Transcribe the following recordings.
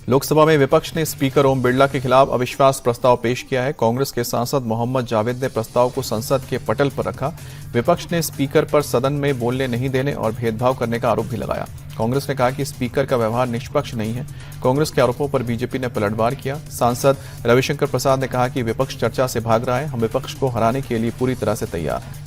लोकसभा में विपक्ष ने स्पीकर ओम बिरला के खिलाफ अविश्वास प्रस्ताव पेश किया है। कांग्रेस के सांसद मोहम्मद जावेद ने प्रस्ताव को संसद के पटल पर रखा। विपक्ष ने स्पीकर पर सदन में बोलने नहीं देने और भेदभाव करने का आरोप भी लगाया। कांग्रेस ने कहा कि स्पीकर का व्यवहार निष्पक्ष नहीं है। कांग्रेस के आरोपों पर बीजेपी ने पलटवार किया। सांसद रविशंकर प्रसाद ने कहा कि विपक्ष चर्चा से भाग रहा है। हम विपक्ष को हराने के लिए पूरी तरह से तैयार हैं।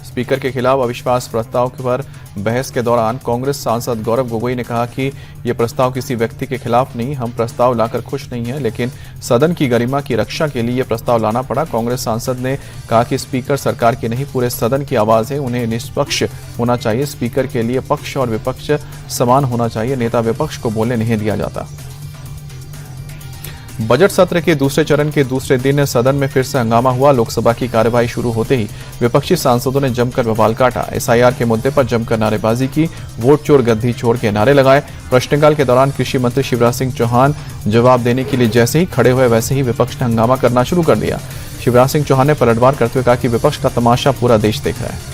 स्पीकर के खिलाफ अविश्वास प्रस्ताव पर बहस के दौरान कांग्रेस सांसद गौरव गोगोई ने कहा कि यह प्रस्ताव किसी व्यक्ति के खिलाफ नहीं, हम प्रस्ताव लाकर खुश नहीं हैं, लेकिन सदन की गरिमा की रक्षा के लिए यह प्रस्ताव लाना पड़ा। कांग्रेस सांसद ने कहा कि स्पीकर सरकार की नहीं, पूरे सदन की आवाज है, उन्हें निष्पक्ष होना चाहिए। स्पीकर के लिए पक्ष और विपक्ष समान होना चाहिए, नेता विपक्ष को बोलने नहीं दिया जाता। बजट सत्र के दूसरे चरण के दूसरे दिन सदन में फिर से हंगामा हुआ। लोकसभा की कार्यवाही शुरू होते ही विपक्षी सांसदों ने जमकर बवाल काटा। एसआईआर के मुद्दे पर जमकर नारेबाजी की, वोट चोर गद्दी छोड़ के नारे लगाए। प्रश्नकाल के दौरान कृषि मंत्री शिवराज सिंह चौहान जवाब देने के लिए जैसे ही खड़े हुए वैसे ही विपक्ष ने हंगामा करना शुरू कर दिया। शिवराज सिंह चौहान ने पलटवार करते हुए कहा कि विपक्ष का तमाशा पूरा देश देख रहा है।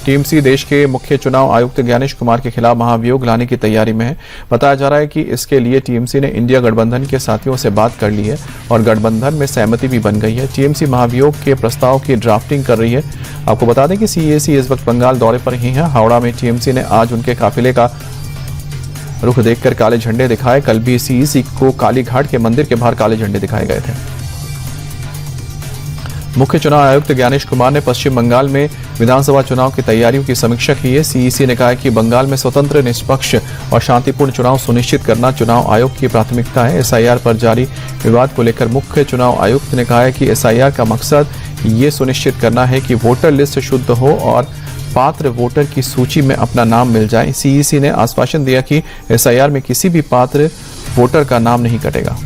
टीएमसी देश के मुख्य चुनाव आयुक्त ज्ञानेश कुमार के खिलाफ महाभियोग लाने की तैयारी में है। बताया जा रहा है कि इसके लिए टीएमसी ने इंडिया गठबंधन के साथियों से बात कर ली है और गठबंधन में सहमति भी बन गई है। टीएमसी महाभियोग के प्रस्ताव की ड्राफ्टिंग कर रही है। आपको बता दें कि सीएसी इस वक्त बंगाल दौरे पर ही है। हावड़ा में टीएमसी ने आज उनके काफिले का रुख देखकर काले झंडे दिखाए। कल भी सीईसी को कालीघाट के मंदिर के बाहर काले झंडे दिखाए गए थे। मुख्य चुनाव आयुक्त ज्ञानेश कुमार ने पश्चिम बंगाल में विधानसभा चुनाव की तैयारियों की समीक्षा की है। सीईसी ने कहा है कि बंगाल में स्वतंत्र, निष्पक्ष और शांतिपूर्ण चुनाव सुनिश्चित करना चुनाव आयोग की प्राथमिकता है। एसआईआर पर जारी विवाद को लेकर मुख्य चुनाव आयुक्त ने कहा है कि एसआईआर का मकसद ये सुनिश्चित करना है कि वोटर लिस्ट शुद्ध हो और पात्र वोटर की सूची में अपना नाम मिल जाए। सीईसी ने आश्वासन दिया कि एसआईआर में किसी भी पात्र वोटर का नाम नहीं कटेगा।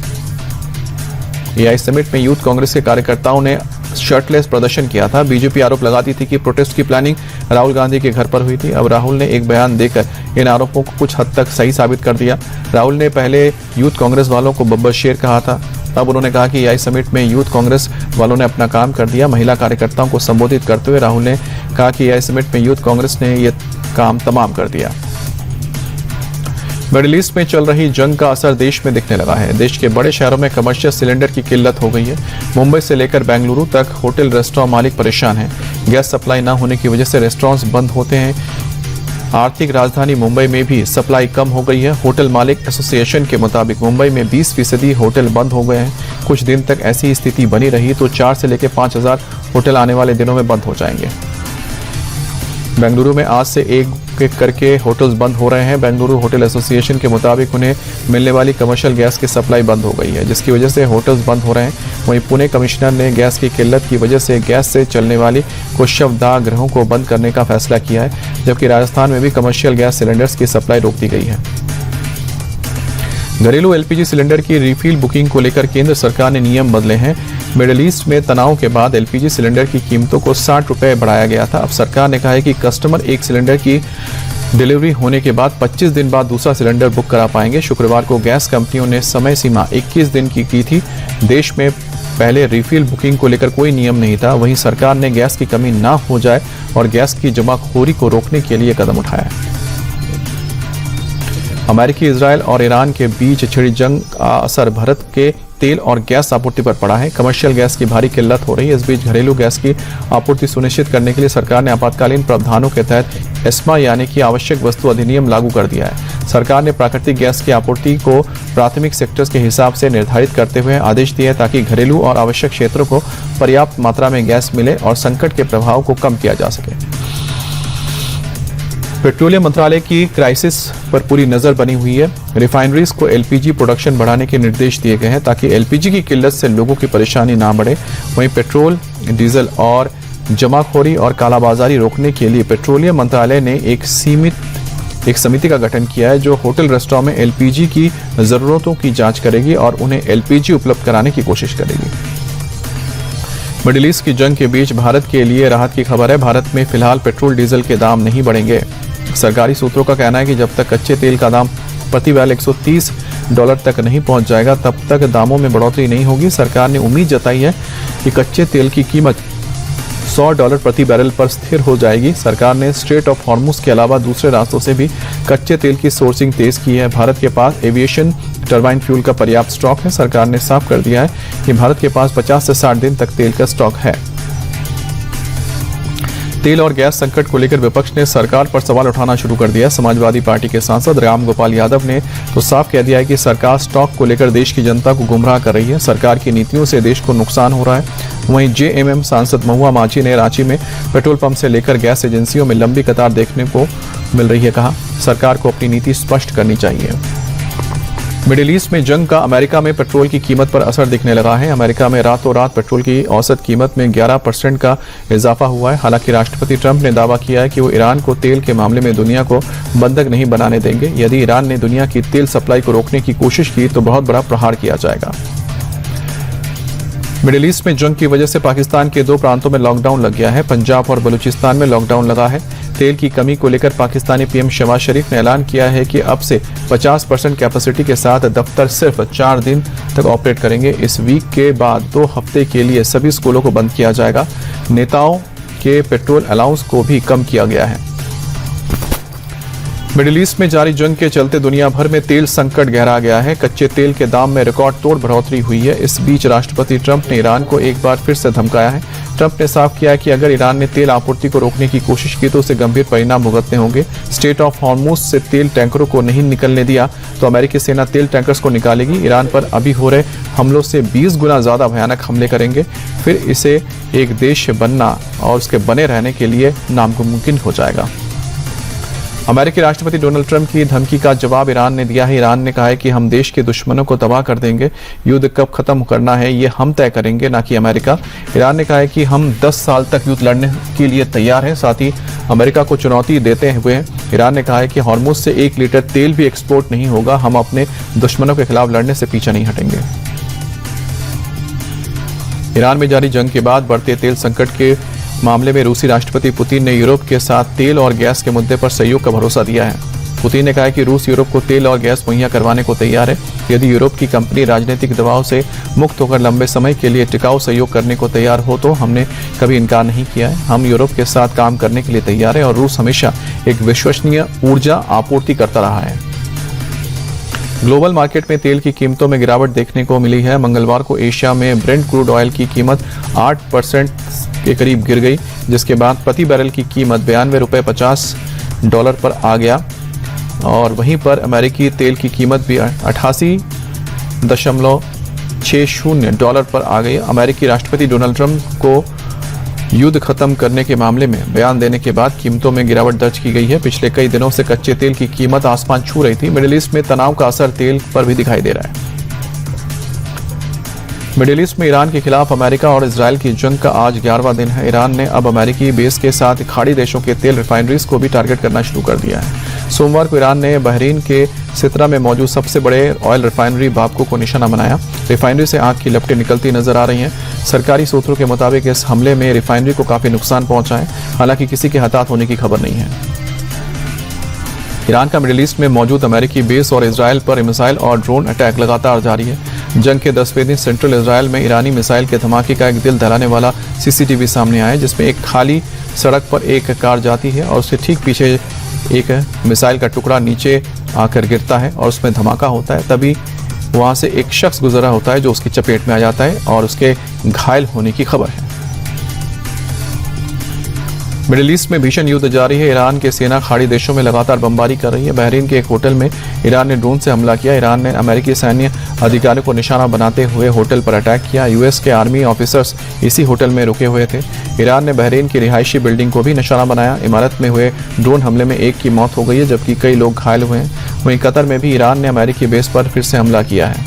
एआई समिट में यूथ कांग्रेस के कार्यकर्ताओं ने शर्टलेस प्रदर्शन किया था। बीजेपी आरोप लगाती थी कि प्रोटेस्ट की प्लानिंग राहुल गांधी के घर पर हुई थी। अब राहुल ने एक बयान देकर इन आरोपों को कुछ हद तक सही साबित कर दिया। राहुल ने पहले यूथ कांग्रेस वालों को बब्बर शेर कहा था, तब उन्होंने कहा कि एआई समिट में यूथ कांग्रेस वालों ने अपना काम कर दिया। महिला कार्यकर्ताओं को संबोधित करते हुए राहुल ने कहा कि एआई समिट में यूथ कांग्रेस ने यह काम तमाम कर दिया। मिडिल ईस्ट में चल रही जंग का असर देश में दिखने लगा है। देश के बड़े शहरों में कमर्शियल सिलेंडर की किल्लत हो गई है। मुंबई से लेकर बेंगलुरु तक होटल रेस्टोरेंट मालिक परेशान हैं। गैस सप्लाई न होने की वजह से रेस्टोरेंट्स बंद होते हैं। आर्थिक राजधानी मुंबई में भी सप्लाई कम हो गई है। होटल मालिक एसोसिएशन के मुताबिक मुंबई में 20% होटल बंद हो गए हैं। कुछ दिन तक ऐसी स्थिति बनी रही तो 4 से लेकर 5,000 होटल आने वाले दिनों में बंद हो जाएंगे। बेंगलुरु में आज से एक करके होटल्स बंद हो रहे हैं। बेंगलुरु होटल एसोसिएशन के मुताबिक उन्हें मिलने वाली कमर्शियल गैस की सप्लाई बंद हो गई है, जिसकी वजह से होटल्स बंद हो रहे हैं। वहीं पुणे कमिश्नर ने गैस की किल्लत की वजह से गैस से चलने वाली कुछ शवदाह गृहों को बंद करने का फैसला किया है, जबकि राजस्थान में भी कमर्शियल गैस सिलेंडर्स की सप्लाई रोक दी गई है। घरेलू एलपीजी सिलेंडर की रिफिल बुकिंग को लेकर केंद्र सरकार ने नियम बदले हैं। मिडिल ईस्ट में तनाव के बाद एलपीजी सिलेंडर की कीमतों को 60 रुपए बढ़ाया गया था। अब सरकार ने कहा है कि कस्टमर एक सिलेंडर की डिलीवरी होने के बाद 25 दिन बाद दूसरा सिलेंडर बुक करा पाएंगे। शुक्रवार को गैस कंपनियों ने समय सीमा 21 दिन की थी। देश में पहले रिफिल बुकिंग को लेकर कोई नियम नहीं था। वहीं सरकार ने गैस की कमी ना हो जाए और गैस की जमाखोरी को रोकने के लिए कदम उठाया है। अमेरिकी, इजरायल और ईरान के बीच छिड़ी जंग का असर भारत के तेल और गैस आपूर्ति पर पड़ा है। कमर्शियल गैस की भारी किल्लत हो रही है। इस बीच घरेलू गैस की आपूर्ति सुनिश्चित करने के लिए सरकार ने आपातकालीन प्रावधानों के तहत एस्मा यानी कि आवश्यक वस्तु अधिनियम लागू कर दिया है। सरकार ने प्राकृतिक गैस की आपूर्ति को प्राथमिक सेक्टर्स के हिसाब से निर्धारित करते हुए आदेश दिए हैं, ताकि घरेलू और आवश्यक क्षेत्रों को पर्याप्त मात्रा में गैस मिले और संकट के प्रभाव को कम किया जा सके। पेट्रोलियम मंत्रालय की क्राइसिस पर पूरी नजर बनी हुई है। रिफाइनरीज को एलपीजी प्रोडक्शन बढ़ाने के निर्देश दिए गए हैं, ताकि एलपीजी की किल्लत से लोगों की परेशानी ना बढ़े। वहीं पेट्रोल, डीजल और जमाखोरी और कालाबाजारी रोकने के लिए पेट्रोलियम मंत्रालय ने एक समिति का गठन किया है, जो होटल रेस्टोरेंट में एलपीजी की जरूरतों की जांच करेगी और उन्हें एलपीजी उपलब्ध कराने की कोशिश करेगी। मिडिल ईस्ट की जंग के बीच भारत के लिए राहत की खबर है। भारत में फिलहाल पेट्रोल, डीजल के दाम नहीं बढ़ेंगे। सरकारी सूत्रों का कहना है कि जब तक कच्चे तेल का दाम प्रति बैरल $130 तक नहीं पहुंच जाएगा, तब तक दामों में बढ़ोतरी नहीं होगी। सरकार ने उम्मीद जताई है कि कच्चे तेल की कीमत $100 प्रति बैरल पर स्थिर हो जाएगी। सरकार ने स्ट्रेट ऑफ हॉर्मुज के अलावा दूसरे रास्तों से भी कच्चे तेल की सोर्सिंग तेज की है। भारत के पास एविएशन टरबाइन फ्यूल का पर्याप्त स्टॉक है। सरकार ने साफ कर दिया है कि भारत के पास 50 से 60 दिन तक तेल का स्टॉक है। तेल और गैस संकट को लेकर विपक्ष ने सरकार पर सवाल उठाना शुरू कर दिया। समाजवादी पार्टी के सांसद राम गोपाल यादव ने तो साफ कह दिया है कि सरकार स्टॉक को लेकर देश की जनता को गुमराह कर रही है। सरकार की नीतियों से देश को नुकसान हो रहा है। वहीं जेएमएम सांसद महुआ माझी ने रांची में पेट्रोल पंप से लेकर गैस एजेंसियों में लंबी कतार देखने को मिल रही है। कहा, सरकार को अपनी नीति स्पष्ट करनी चाहिए। मिडिल ईस्ट में जंग का अमेरिका में पेट्रोल की कीमत पर असर दिखने लगा है। अमेरिका में रातों रात पेट्रोल की औसत कीमत में 11% का इजाफा हुआ है। हालांकि राष्ट्रपति ट्रंप ने दावा किया है कि वो ईरान को तेल के मामले में दुनिया को बंधक नहीं बनाने देंगे। यदि ईरान ने दुनिया की तेल सप्लाई को रोकने की कोशिश की तो बहुत बड़ा प्रहार किया जाएगा। मिडिल ईस्ट में जंग की वजह से पाकिस्तान के 2 प्रांतों में लॉकडाउन लग गया है। पंजाब और बलूचिस्तान में लॉकडाउन लगा है। तेल की कमी को लेकर पाकिस्तानी पीएम शहबाज शरीफ ने ऐलान किया है कि अब से 50% कैपेसिटी के साथ दफ्तर सिर्फ 4 दिन तक ऑपरेट करेंगे। इस वीक के बाद 2 हफ्ते के लिए सभी स्कूलों को बंद किया जाएगा। नेताओं के पेट्रोल अलाउंस को भी कम किया गया है। मिडिल ईस्ट में जारी जंग के चलते दुनिया भर में तेल संकट गहरा गया है। कच्चे तेल के दाम में रिकॉर्ड तोड़ बढ़ोतरी हुई है। इस बीच राष्ट्रपति ट्रंप ने ईरान को एक बार फिर से धमकाया है। ट्रंप ने साफ किया है कि अगर ईरान ने तेल आपूर्ति को रोकने की कोशिश की तो उसे गंभीर परिणाम भुगतने होंगे। स्ट्रेट ऑफ हॉर्मुज से तेल टैंकरों को नहीं निकलने दिया तो अमेरिकी सेना तेल टैंकर्स को निकालेगी। ईरान पर अभी हो रहे हमलों से 20 गुना ज्यादा भयानक हमले करेंगे। फिर इसे एक देश बनना और उसके बने रहने के लिए नामुमकिन हो जाएगा। अमेरिकी राष्ट्रपति डोनाल्ड ट्रंप की धमकी का जवाब ईरान ने दिया है। ईरान ने कहा है कि हम देश के दुश्मनों को तबाह कर देंगे। युद्ध कब खत्म करना है ये हम तय करेंगे, ना कि अमेरिका। ईरान ने कहा है कि हम 10 साल तक युद्ध लड़ने के लिए तैयार हैं। साथ ही अमेरिका को चुनौती देते हुए ईरान ने कहा है कि हॉर्मुज से 1 लीटर तेल भी एक्सपोर्ट नहीं होगा। हम अपने दुश्मनों के खिलाफ लड़ने से पीछे नहीं हटेंगे। ईरान में जारी जंग के बाद बढ़ते तेल संकट के मामले में रूसी राष्ट्रपति पुतिन ने यूरोप के साथ तेल और गैस के मुद्दे पर सहयोग का भरोसा दिया है। पुतिन ने कहा है कि रूस यूरोप को तेल और गैस मुहैया करवाने को तैयार है। यदि यूरोप की कंपनी राजनीतिक दबाव से मुक्त होकर लंबे समय के लिए टिकाऊ सहयोग करने को तैयार हो तो हमने कभी इनकार नहीं किया है। हम यूरोप के साथ काम करने के लिए तैयार है और रूस हमेशा एक विश्वसनीय ऊर्जा आपूर्ति करता रहा है। ग्लोबल मार्केट में तेल की कीमतों में गिरावट देखने को मिली है। मंगलवार को एशिया में ब्रेंट क्रूड ऑयल की कीमत 8% के करीब गिर गई, जिसके बाद प्रति बैरल की कीमत $92.50 पर आ गया और वहीं पर अमेरिकी तेल की कीमत भी $88.60 पर आ गई। अमेरिकी राष्ट्रपति डोनाल्ड ट्रंप को युद्ध खत्म करने के मामले में बयान देने के बाद कीमतों में गिरावट दर्ज की गई है। पिछले कई दिनों से कच्चे तेल की कीमत आसमान छू रही थी। मिडिल ईस्ट में तनाव का असर तेल पर भी दिखाई दे रहा है। मिडिल ईस्ट में ईरान के खिलाफ अमेरिका और इजरायल की जंग का आज 11वां दिन है। ईरान ने अब अमेरिकी बेस के साथ खाड़ी देशों के तेल रिफाइनरीज को भी टारगेट करना शुरू कर दिया है। सोमवार को ईरान ने बहरीन के सितरा में मौजूद सबसे बड़े ऑयल रिफाइनरी बाबको को निशाना बनाया। रिफाइनरी से आग की लपटें निकलती नजर आ रही हैं। सरकारी सूत्रों के मुताबिक इस हमले में रिफाइनरी को काफी नुकसान पहुंचा है। हालांकि किसी के हताहत होने की खबर नहीं है। ईरान का मिडिल ईस्ट में मौजूद अमेरिकी बेस और इजरायल पर मिसाइल और ड्रोन अटैक लगातार जारी है। जंग के 10वें दिन सेंट्रल इजरायल में ईरानी मिसाइल के धमाके का एक दिल दहलाने वाला सीसीटीवी सामने आया, जिसमें एक खाली सड़क पर एक कार जाती है और उसके ठीक पीछे एक मिसाइल का टुकड़ा नीचे आकर गिरता है और उसमें धमाका होता है। तभी वहां से एक शख्स गुजरा होता है जो उसकी चपेट में आ जाता है और उसके घायल होने की खबर है। मिडिल ईस्ट में भीषण युद्ध जारी है। ईरान की सेना खाड़ी देशों में लगातार बमबारी कर रही है। बहरीन के एक होटल में ईरान ने ड्रोन से हमला किया। ईरान ने अमेरिकी सैन्य अधिकारियों को निशाना बनाते हुए होटल पर अटैक किया। यूएस के आर्मी ऑफिसर्स इसी होटल में रुके हुए थे। ईरान ने बहरीन की रिहायशी बिल्डिंग को भी निशाना बनाया। इमारत में हुए ड्रोन हमले में एक की मौत हो गई है, जबकि कई लोग घायल हुए हैं। वहीं कतर में भी ईरान ने अमेरिकी बेस पर फिर से हमला किया है।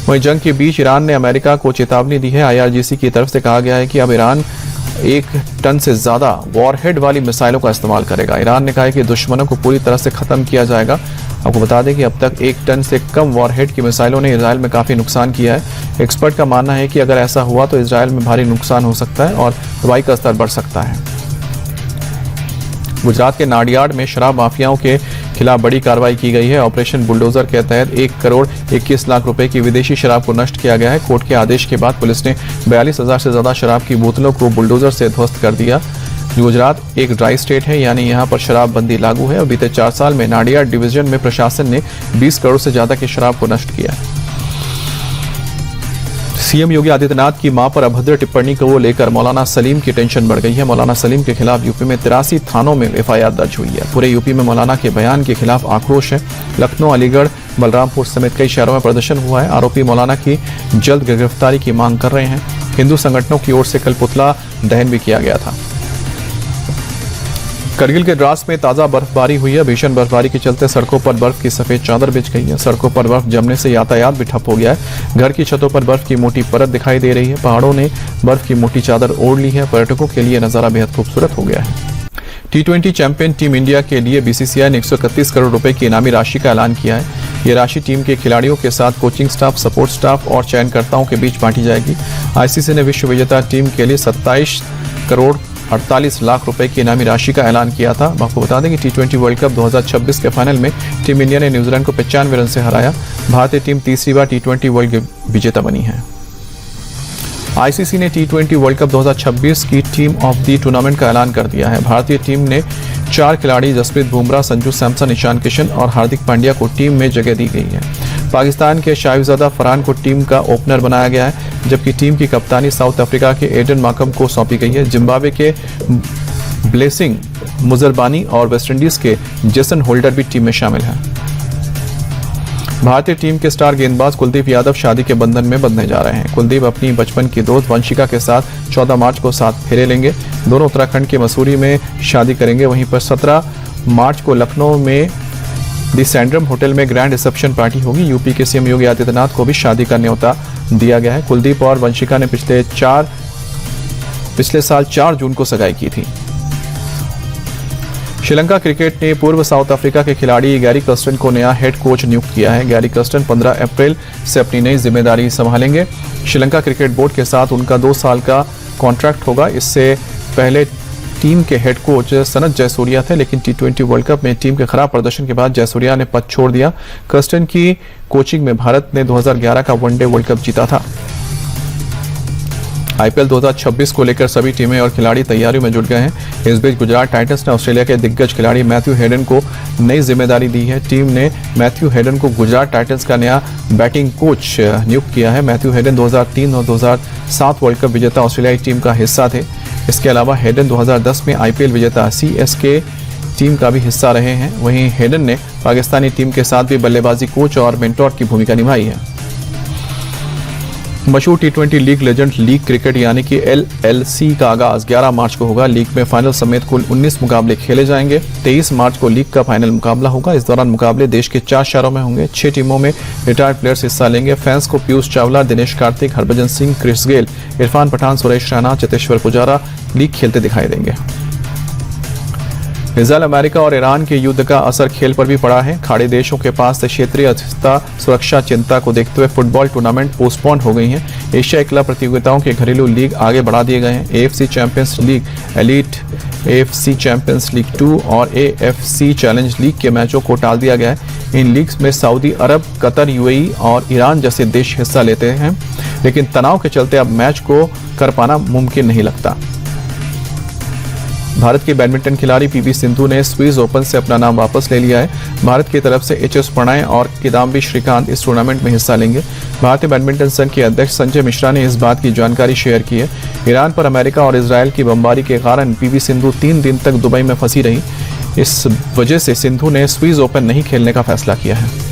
वहीं जंग के बीच ईरान ने अमेरिका को चेतावनी दी है। IRGC की तरफ से कहा गया है कि अब ईरान 1 टन से ज्यादा वॉरहेड वाली मिसाइलों का इस्तेमाल करेगा। ईरान ने कहा है कि दुश्मनों को पूरी तरह से खत्म किया जाएगा। आपको बता दें कि अब तक 1 टन से कम वॉरहेड की मिसाइलों ने इजरायल में काफी नुकसान किया है। एक्सपर्ट का मानना है कि अगर ऐसा हुआ तो इजरायल में भारी नुकसान हो सकता है और तबाही का स्तर बढ़ सकता है। गुजरात के नाडियाड में शराब माफियाओं के खिलाफ बड़ी कार्रवाई की गई है। ऑपरेशन बुलडोजर के तहत 1 करोड़ 21 लाख रुपए की विदेशी शराब को नष्ट किया गया है। कोर्ट के आदेश के बाद पुलिस ने 42,000 से ज्यादा शराब की बोतलों को बुलडोजर से ध्वस्त कर दिया। गुजरात एक ड्राई स्टेट है, यानी यहां पर शराबबंदी लागू है और बीते 4 साल में नाडियाड डिवीजन में प्रशासन ने 20 करोड़ से ज्यादा की शराब को नष्ट किया है। सीएम योगी आदित्यनाथ की मां पर अभद्र टिप्पणी को लेकर मौलाना सलीम की टेंशन बढ़ गई है। मौलाना सलीम के खिलाफ यूपी में 83 थानों में एफआईआर दर्ज हुई है। पूरे यूपी में मौलाना के बयान के खिलाफ आक्रोश है। लखनऊ, अलीगढ़, बलरामपुर समेत कई शहरों में प्रदर्शन हुआ है। आरोपी मौलाना की जल्द गिरफ्तारी की मांग कर रहे हैं। हिंदू संगठनों की ओर से कल पुतला दहन भी किया गया था। करगिल के द्रास में ताजा बर्फबारी हुई है। भीषण बर्फबारी के चलते सड़कों पर बर्फ की सफेद चादर बिछ गई है। सड़कों पर बर्फ जमने से यातायात भी ठप हो गया है। घर की छतों पर बर्फ की मोटी परत दिखाई दे रही है। पहाड़ों ने बर्फ की मोटी चादर ओढ़ ली है। पर्यटकों के लिए नजारा बेहद खूबसूरत हो गया है। T20 चैंपियन टीम इंडिया के लिए बीसीसीआई ने 131 करोड़ रुपए की इनामी राशि का ऐलान किया है। ये राशि टीम के खिलाड़ियों के साथ कोचिंग स्टाफ, सपोर्ट स्टाफ और चयनकर्ताओं के बीच बांटी जाएगी। आईसीसी ने विश्व विजेता टीम के लिए 27 करोड़ 48 लाख रुपए की इनामी राशि का ऐलान किया था। आपको बता दें कि T20 वर्ल्ड कप 2026 के फाइनल में टीम इंडिया ने न्यूजीलैंड को 95 रन से हराया। भारतीय टीम तीसरी बार T20 वर्ल्ड कप विजेता बनी है। आईसीसी ने T20 वर्ल्ड कप 2026 की टीम ऑफ द टूर्नामेंट का ऐलान कर दिया है। भारतीय टीम ने 4 खिलाड़ी जसप्रीत बुमराह, संजू सैमसन, ईशान किशन और हार्दिक पांड्या को टीम में जगह दी गई है। पाकिस्तान के शाहिबजादा फरहान को टीम का ओपनर बनाया गया है, जबकि टीम की कप्तानी साउथ अफ्रीका के एडन मार्कम को सौंपी गई है। जिम्बाब्वे के ब्लेसिंग मुजरबानी और वेस्टइंडीज के जेसन होल्डर भी टीम में शामिल हैं। भारतीय टीम के स्टार गेंदबाज कुलदीप यादव शादी के बंधन में बंधने जा रहे हैं। कुलदीप अपनी बचपन की दोस्त वंशिका के साथ 14 मार्च को साथ फेरे लेंगे। दोनों उत्तराखंड के मसूरी में शादी करेंगे। वहीं पर 17 मार्च को लखनऊ में दी सैंड्रम होटल में ग्रैंड रिसेप्शन पार्टी होगी। यूपी के सीएम योगी आदित्यनाथ को भी शादी का न्योता दिया गया है। कुलदीप और वंशिका ने पिछले साल 4 जून को सगाई की थी। श्रीलंका क्रिकेट ने पूर्व साउथ अफ्रीका के खिलाड़ी गैरी कर्स्टन को नया हेड कोच नियुक्त किया है। गैरी कर्स्टन 15 अप्रैल से अपनी नई जिम्मेदारी संभालेंगे। श्रीलंका क्रिकेट बोर्ड के साथ उनका 2 साल का कॉन्ट्रैक्ट होगा। इससे पहले टीम के हेड कोच सनत जयसूर्या थे, लेकिन T20 वर्ल्ड कप में टीम के खराब प्रदर्शन के बाद जयसूर्या ने पद छोड़ दिया। कर्स्टन की कोचिंग में भारत ने 2011 का वनडे वर्ल्ड कप जीता था। आईपीएल 2026 को लेकर सभी टीमें और खिलाड़ी तैयारियों में जुट गए हैं। इस बीच गुजरात टाइटंस ने ऑस्ट्रेलिया के दिग्गज खिलाड़ी मैथ्यू हेडन को नई जिम्मेदारी दी है। टीम ने मैथ्यू हेडन को गुजरात टाइटंस का नया बैटिंग कोच नियुक्त किया है। मैथ्यू हेडन 2003 और 2007 वर्ल्ड कप विजेता ऑस्ट्रेलियाई टीम का हिस्सा थे। इसके अलावा हेडन 2010 में आईपीएल विजेता CSK टीम का भी हिस्सा रहे हैं। वहीं हेडन ने पाकिस्तानी टीम के साथ भी बल्लेबाजी कोच और मेंटोर की भूमिका निभाई है। मशहूर T20 league legend league cricket यानी कि LLC का आगाज 11 मार्च को होगा। लीग में फाइनल समेत कुल 19 मुकाबले खेले जाएंगे। 23 मार्च को लीग का फाइनल मुकाबला होगा। इस दौरान मुकाबले देश के 4 शहरों में होंगे। 6 टीमों में रिटायर्ड प्लेयर्स हिस्सा लेंगे। फैंस को Piyush Chawla, Dinesh Karthik, Harbhajan Singh, Chris Gayle, Irfan Pathan, Suresh Raina, Cheteshwar Pujara league खेलते दिखाई देंगे। इजरायल, अमेरिका और ईरान के युद्ध का असर खेल पर भी पड़ा है। खाड़ी देशों के पास से क्षेत्रीय अस्थिरता सुरक्षा चिंता को देखते हुए फुटबॉल टूर्नामेंट पोस्टपोन हो गई हैं। एशियाई क्लब प्रतियोगिताओं के घरेलू लीग आगे बढ़ा दिए गए हैं। AFC champions league, elite AFC champions league 2 और AFC चैलेंज लीग के मैचों को टाल दिया गया है। इन लीग्स में सऊदी अरब, कतर, UAE और ईरान जैसे देश हिस्सा लेते हैं, लेकिन तनाव के चलते अब मैच को कर पाना मुमकिन नहीं लगता। भारत के बैडमिंटन खिलाड़ी PV सिंधु ने स्विस ओपन से अपना नाम वापस ले लिया है। भारत की तरफ से HS प्रणय और किदाम्बी श्रीकांत इस टूर्नामेंट में हिस्सा लेंगे। भारतीय बैडमिंटन संघ के अध्यक्ष संजय मिश्रा ने इस बात की जानकारी शेयर की है। ईरान पर अमेरिका और इजरायल की बमबारी के कारण PV सिंधु 3 दिन तक दुबई में फंसी रही। इस वजह से सिंधु ने स्विस ओपन नहीं खेलने का फैसला किया है।